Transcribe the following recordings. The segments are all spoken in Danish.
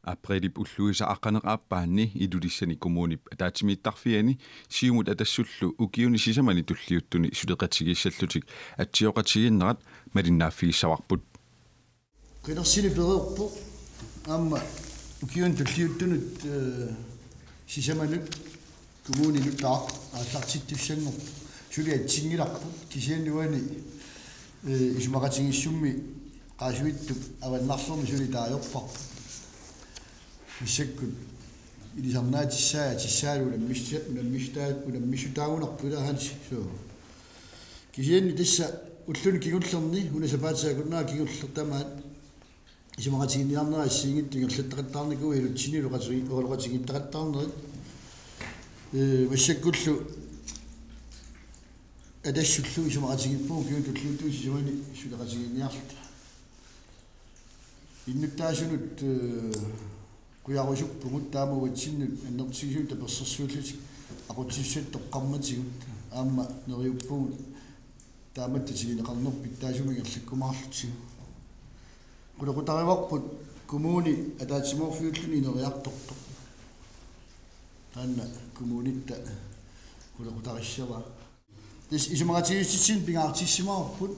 Apredip ulluisa aqaneqaappaanni ilulissani kommunip ataatimiittarfiani siumut atassullu ukiuni sisamani tulliuttuni suleqatigissallutik atsioqatiginnerat malinnaaffigissavarput qinersini pereerpu aamma ukiun tulliuttunut sisamanut kommuninut taaq aallartittussanngor suliatsingilarpu kisiannuani isumaqatigissummi qaasuittup avannarsormi sulitaayorparpu мисаккут илисарнаатиссаа тиссаалу уламмисутаагунарпулааханси соо кисианни тасса уллуни кигуллерни унасапаатсаагуннаа кигуллертамаат исимақатигинниарнера иссиингит ингерлаттақаттаарникуи илутсинилу оолоқатигиттақаттаарнерит массаккуллу адассуллу исимақатигиппуу киутуллууту сисимани сулеқатигинниарлут иннуттаасунут куярусуппугут таамаватсиннут аннертигисуут таперсерсууллутик aqutissut toqqarmatigut aamma neriuppugut taamattatigineqarner pittaasumigерлаккумаарлутсигу qulaqutarivarput kommuni ataatsimorfiulluni neriartortoq taanna kommunitta qulaqutarissawa tis isumaqatigiussitsin pingaartissimaarput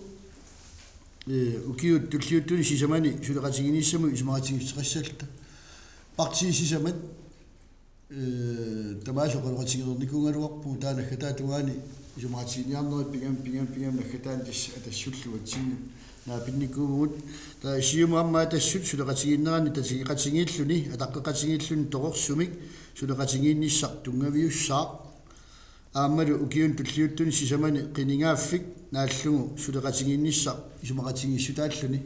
ukiut tulliuttuni sisamani suleqatiginissamu isumaqatigiussaqassalta партисисамат тамаасоқалуқатигерникунгалуарпу таана хатаатугаани исумаатигиниарнери пигам нахатаан тасса атассуллуатсинни наапинникуугут таа сиумааммаа тассут сулеқатигиннерани татигиқатигииллуни атаққеқатигииллуни тоқорсумик сулеқатигиинниссар тунгавиуссаа аамалу укиун туллиуттуни сисамани қинигааффик нааллугу сулеқатигиинниссар исумақатигиссутааллуни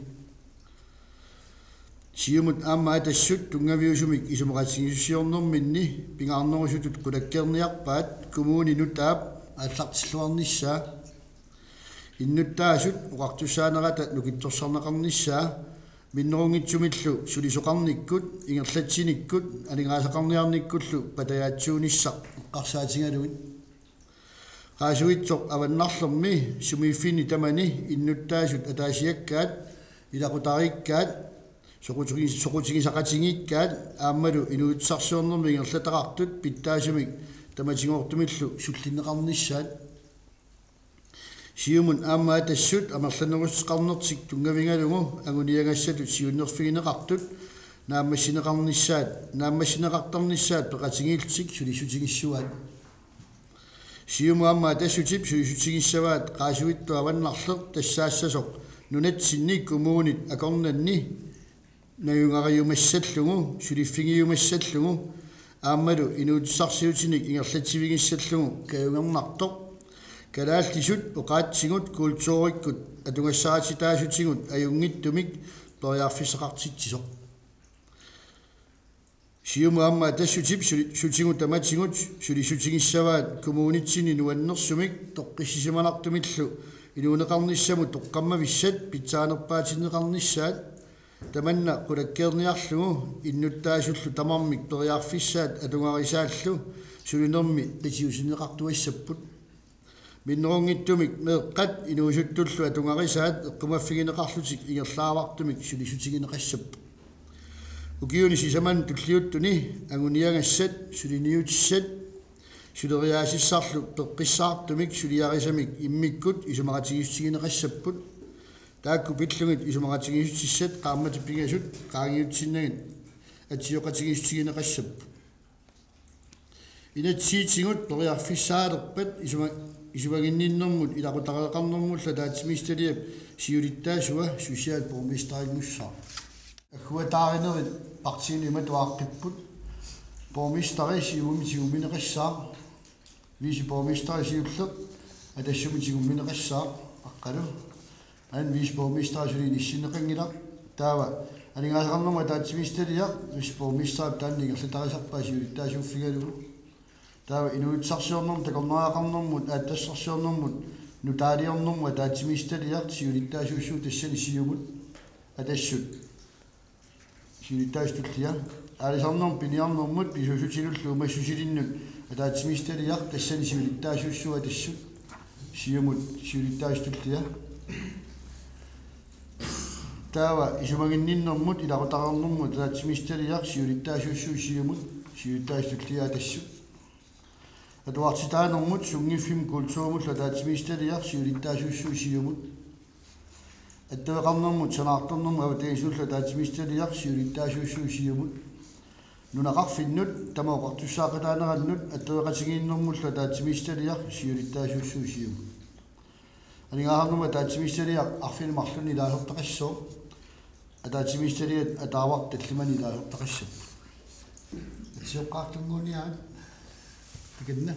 сиумут аамаа тассут тунгавиусумик исумақатигиссиорнэрминни пингаарнерусутут қулаккерниарпаат коммуни нутаап ааллартиллуарниссаа иннуттаасут уқартуссаанерата нукитторсарнеқарниссаа миннерунгитсумиллу сулисоқарниккут ингерлатсиниккут алингаасақарниарниккуллу патаяатсуунissaq эққарсаатингалугит qaasuitsoq avannarlermi sumifini tamani innuttaasut ataasiakkaat ilaqutariikkaat soqutigisaqatingikkaat aammalu inuutsarsuornermi ingerlataqartut pittaasumik tamatingortumillu sullinneqarnissaat siumun aammaa tassut amerlanerusqarnertik tungavingalugu aguniagassatut siunnerfigineqartut naammassineqarnissaat peqatingiltik sulisutigissuaat siumu aammaa tassutip sulisutigissuaat qaasuittu avannarler tassaassasоq nunatsinni kommunit akornanni nayungariumassallugu suliffigiumassallugu aammalu inuutsarsiutinik ingerlativigissаллугу kaungernertoq kalaaltisut oqaatsigut kultuurikkut atungassaraatitaasutigut ajungittumik toriarfisseqartitsisoq siumu aammaa tassutip sutigu tamatigut sulisutigissawaat kommunitsini nuannersumik toqqissisimanartumillu inuuneqarnissamu toqqammavissat pitsaanerpaatinneqarnissaat tamanna qulakkeerniarlugu innuttaasullu tamarmik toriarfissaat atungarisaallu sulinermi qisiusineqartuassapput minnerungittumik meeqqat inuusuttullu atungarisaat eqqumaffigineqarlutik ingerlaavartumik sulisutigineqassappu ukiuni sisaman tulliuttuni anguniagassat suliniutissat suleriaasissarlu peqqissaartumik suliarisamik immikkut isumaqatigiussigineqassapput taakku pillungit isumaqatigiussissat qaammatippigasut qaangiutsinnagit atsioqatigiussigineqassappu inatsiitingut toriarfissaalerpat isumaginninnermut ilaqutaqeqarnermulla taatsimistaliap siulittaasua social borgmesterinussaa аккуатааринерит партиинума туааққиппут боргместери сиумитигуминеқассаа виси боргместери сиуллеқ атассумитигуминеқассаа аққалу ан виси боргместери сулиниссинеқангилақ таава алингаасақарнерма таатсимисталиақ виси боргместери тааннигерлатарисарпаа сиулиттаасууффигалугу таава инуитсарсиорнерм такорнериақарнермут ааттассарсиорнермут нутаалиорнерма таатсимисталиақ сиулиттаасууссуу тассани сиумут атассут сиулиттаастуллиа аалисарнерм пиниарнермут писусутилуллу умассусилиннут атаатсимисталиақ тассани сиулиттаасууссуа тассут сиумут сиулиттаастуллиа Tava isumaginninnermut ilaqutaqarnermut taatsimistaliaq siulittaasuussuusiumut siulittaastulliaatassut atuartitaanermut sungiffim kultuurmulla taatsimistaliaq siulittaasuussuusiumut attaqarnermut sanaartornermu avataisuulla taatsimistaliaq siulittaasuussuusiumut nunaqarfinnut tamoqartussaaqataanерannut attaqatigiinnermulla taatsimistaliaq siulittaasuussuusiumut анигаарнума таатсимисталиа арфилмарлуни илаалертақассоо атаатсимисталиат атааварт таллимани илаалертақассоо атсиоққаартунгуниаа тикенна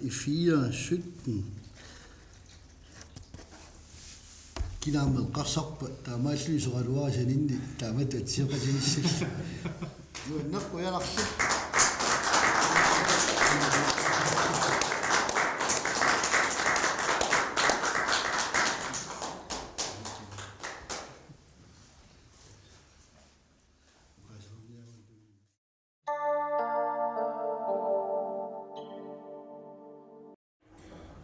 i 4:17 Kinamel qasarpa taamaalluisuqaluarisaninni taamatu atsiuqatinissallu nuannerpu yalarlu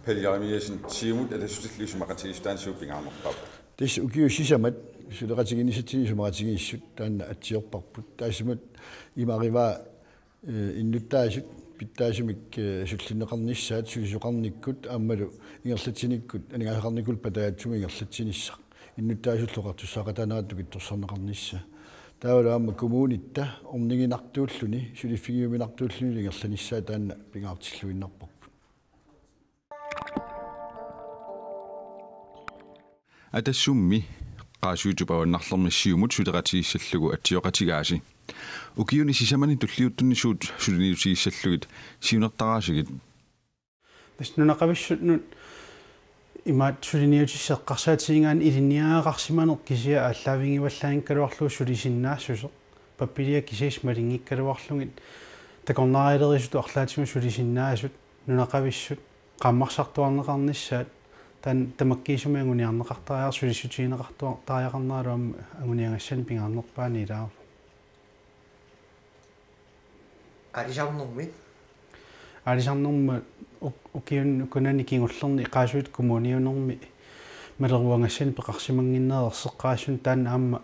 Peljarimiasin siimut atassuttilluisumaqatigistaansuupingaarnerpap. Tis ukiussisamat suleqatiginisatigisumaqatigiissut taanna atsiorparput taasimat imariva innuttasut pittaasumik sullineqarnissaat suisuqarnikkut aammalu ingerlatinikkut anigaaqarnikul pataatsugu ingerlatinissaq innuttaasullоqartussaaqataanarattuk ittorsorneqarnissa taavalu aamma kommunitta orniginartuulluni suliffigiuminartuulluni ingerlanissaa taanna pingaartilluinnarpaq атассумми qaasuutupavannarlermi siumut suleqatigissallugu atsioqatigaasi ukiuni sisamani tulliuttunnissuut suliniutigissallugit siunertaraasugit tasnunaqavissutnut imaat suliniutisseqqarsaatigingaan iliniaaqarsimaneq kisia ааllaавингиваллаангкалуарлуу сулисиннаассусо паппилия кисис малингиккалуарлугит такорнааилерисуту арлаатиму сулисиннаасут нунақависсут qammarsartuarneqarnissaat tan tamakkiisumianguniarneqartariar sulisutiineqartuariaqarnaaluam anguniangassan pingaarnerpaani ilaa алисарнэрми укиун кунани кингуллерни qaasuut коммуниунерми малеруангассани пеқарсимангиннеерсеққаассун таан аама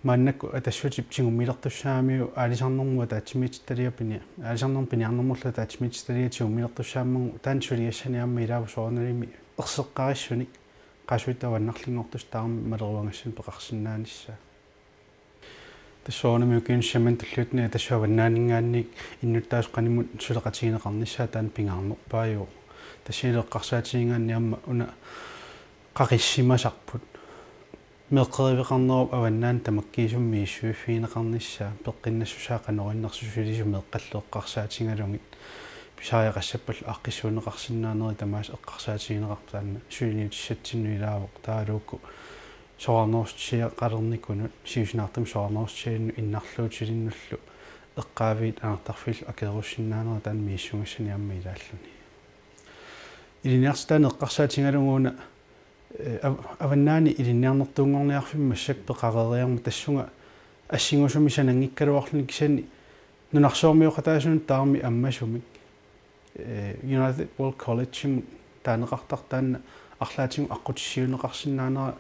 мааннакку атассутип тигуммилертуссаамиу алисарнэрмуа таатсимитсталиапини алисарнэрм пиниарнэрмулла таатсимитсталиатигуммилертуссааммангу таан сулиассани аама илааву соорналими ерсеққариссуник qaasuittavannarlinngortus taarmi maleruangassan peqarsinnaanissa тассоонами укиунсаман таллуутни тассуаваннаанингааник иннуттаас qanimut suleqatigineqarnissaa taan pingaarnerpaaju тассилеққарсаатигингаанни аама уна qaqissimasarput meqqeriviqarnerup avannaан tamakkiisummi issuiffiineqarnissaa peqqinnassусаақанериннерсусулису meqqallueqqarsaatiгалугит писариақассаппал аққиссуунеқарсинаанери тамаас эққарсаатигинеқартаанна сулиниутиссатсинну илаавоқ таалуукку соорнорсчиа қалерникунут сиуснаартам соорнорсчиинну иннарлуутилиннуллу эққаавиит аартарфил акеруссиннаанери таан мииссунгассани аама илааллуни илиниарстаан эққарсаатингалугуна аваннаани илиниарнертуунгорниарфиммассак пеқарериарма тассунга ассингусуми санангиккалуарлуни кисани нунарсоормиоқатаасунут таарми аммасумик United World College таанеқартар таанна арлаатигу аққутиссиунеқарсинаанера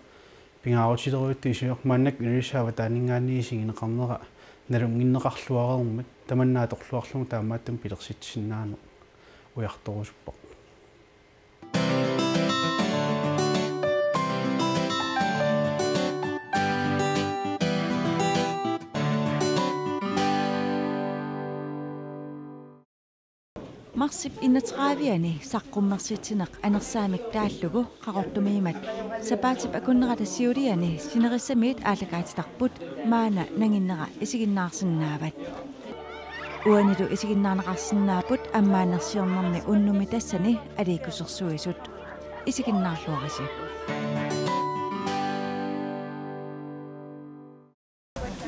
пингаарутилеруйутту исиоқ мааннак ирисаава таанингаанниисигинеқарнера налунгиннеқарлуарермат таманнаа торлуарлугу таамааттам пилерситсиннаано уярторусуппа Marsip innatraviani saqqummersitsineq anersaamik taallugu qaqortumiimat sapaatip akunneratassiuliani sinerissamiit aallakaatitarput maana nanginnera isiginnaarsinnaavat uanilu isiginnaarneqarsinnaaput ammaannersiornerni unnumi tassani aliikusersuisut isiginnaarluarisi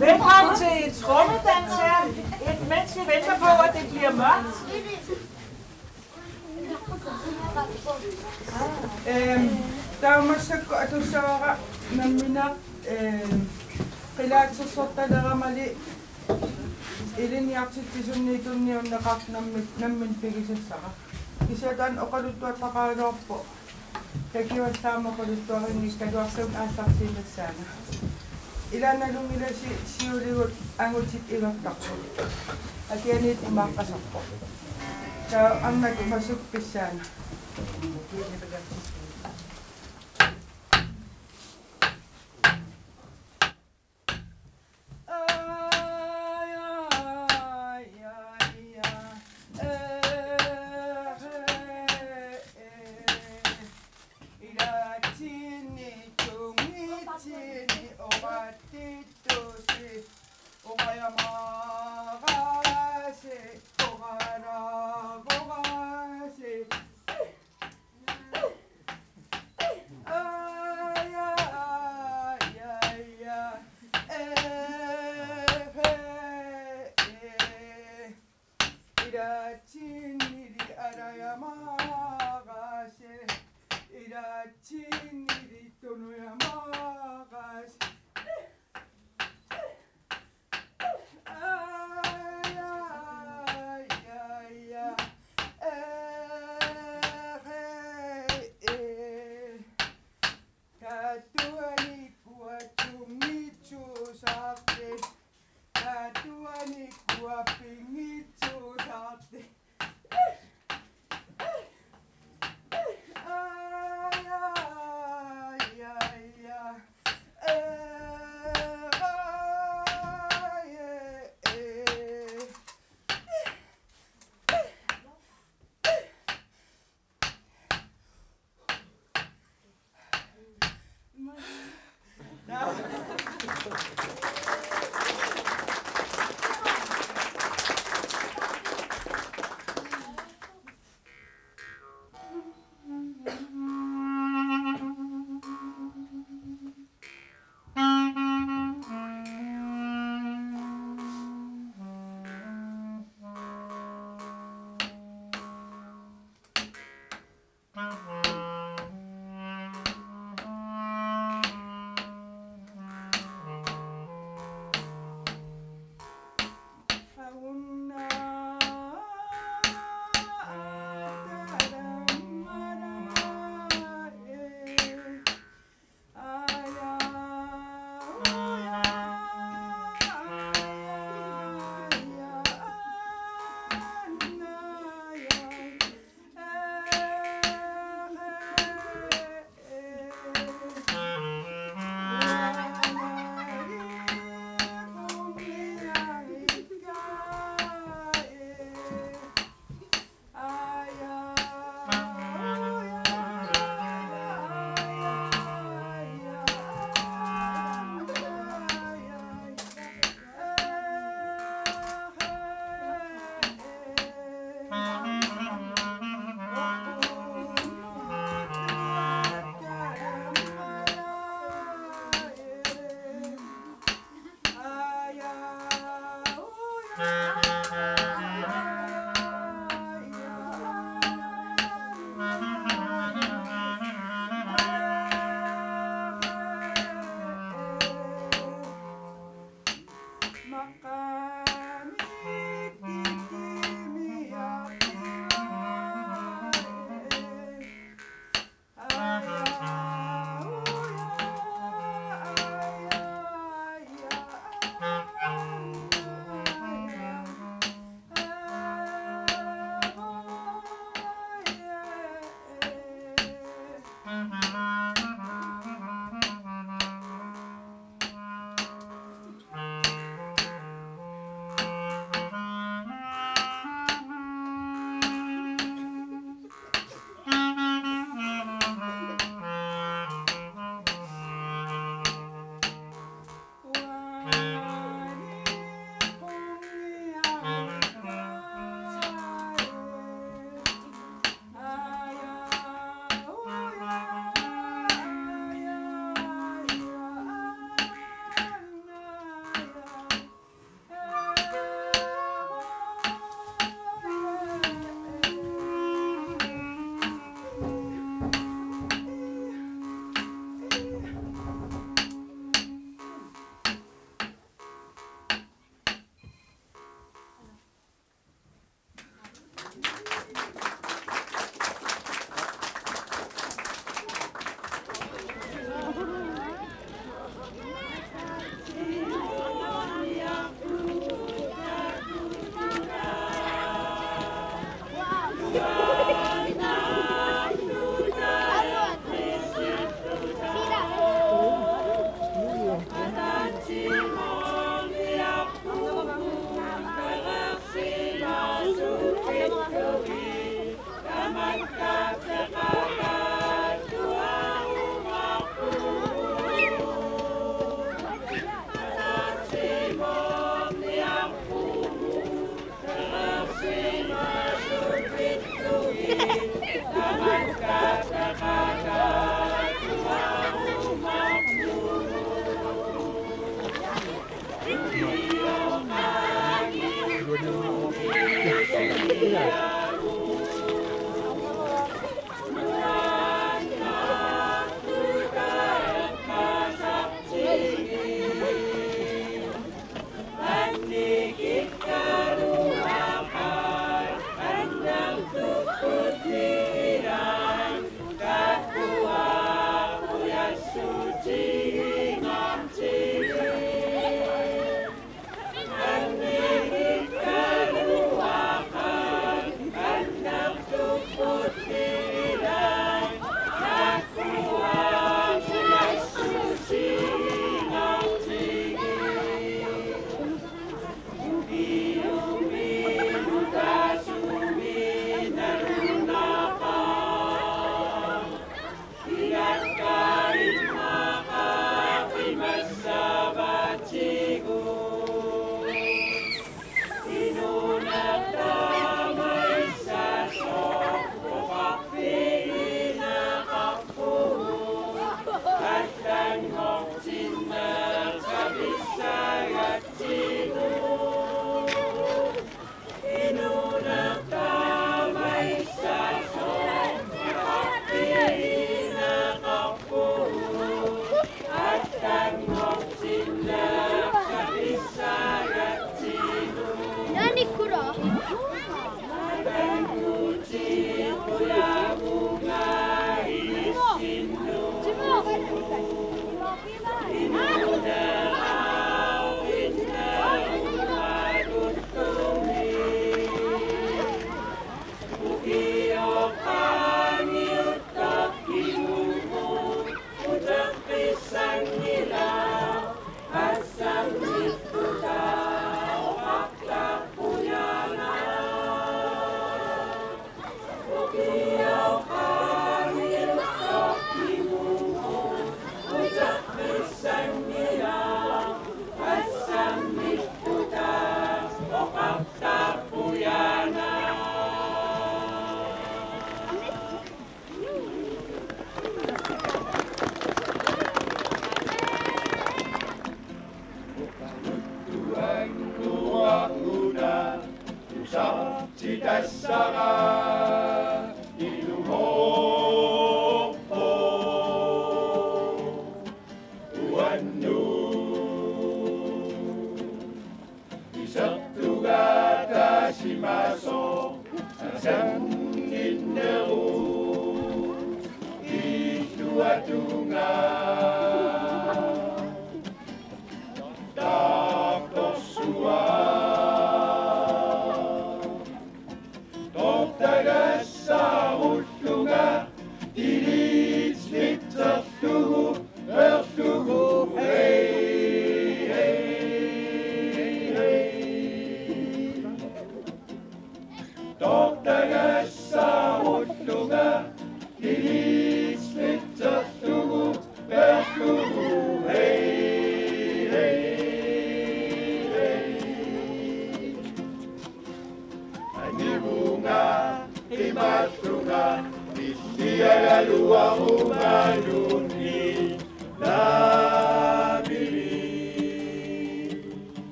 Velkommen til trommedans her, mens vi venter på, at det bliver mørkt. Taumassakku atussaara nammina qilaatsersortaleramali илиниартиттисунниитунниуннеқарт наммин пигисассара кисатан оқалуттуаттақаалуарпо такивассаамоқалуттуаринниккалуарсуун аассарсиилассаана илааналунгиласи сиулигут ангутит илортарпу атианит имааққасарпо таа аммак масупписсаана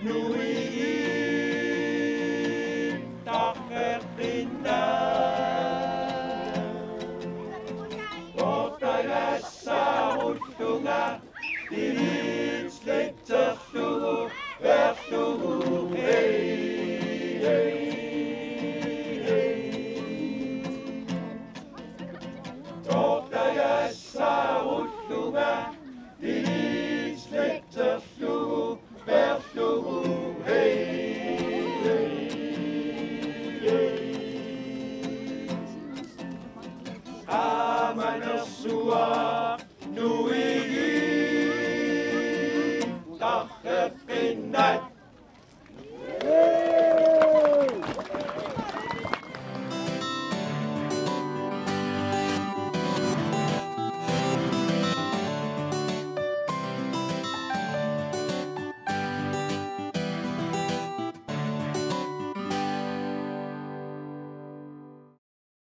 Nuigin, tacher